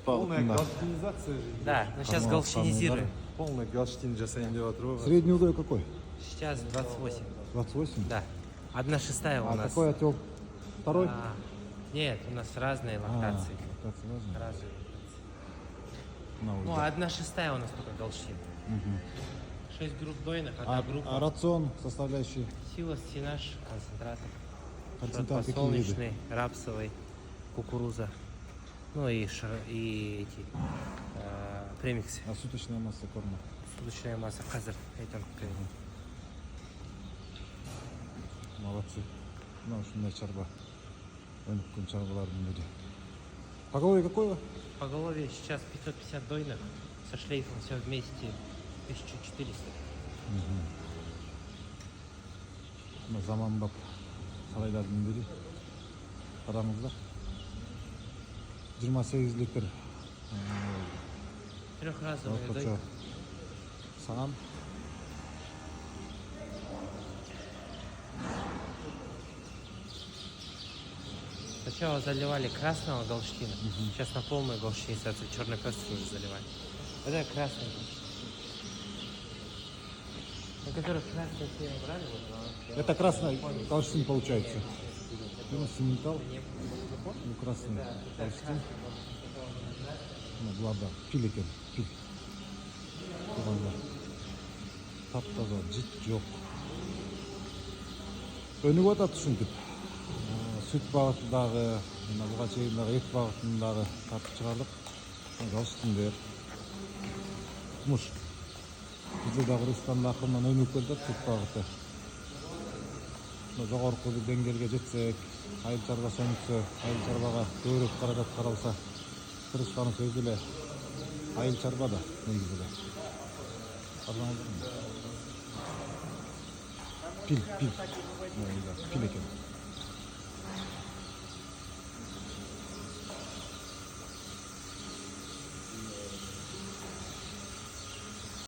Полная галштинизация. Да, но сейчас галштинизируем. Полный галштин жасайын деп жатыр ғой. Средний удой какой? Сейчас 28. 28? Да. 1/6 у А нас. какой отел? Второй? Нет, у нас разные лактации. Лактация разная. Разные. На Ну, удой. 1/6 у нас только галштин. 6 групп дойных, одна А группа. рацион составляющий? Сила, стенаж, концентратор. Концентрат какие виды? Подсолнечный, рапсовый, кукуруза. Ну и эти премиксы. А суточная масса корма? Суточная масса казар. Молодцы. Ну, ушундай чарба. Өнүккөн чарбалардын бири. Поголовье какое? Поголовье сейчас 550 дойных. Со шлейфом все вместе 1400. Мына заманбап сарайлардын бири. Караңыздар. 28 литр. Трехразовая Орточо дойка. саган. Сначала заливали красного галштина, сейчас на полную галштинизацию черной пестрый уже заливали. Это красный галштин. На которых красный все брали, вот, Это красный галштин получается. Симментал. Ну, красный галштин. Ну, глада. Пил экен. Пил. Таптаза, жит жок. Өнүгүп атат ушинтип. Süt bağıtındağı, buga çeyindağı et bağıtındağı tartып чыгардык. Галштиндер. Муш. Bizde de Kırgızstan'da akımdan önlük келет süt bağıtı. Жогорку деңгээлге жетсек, айыл чарба сөнүксө, айыл чарбага көбүрөөк каражат каралса, тырышканыбыз өзү эле айыл чарба да негизи эле. Пил экен.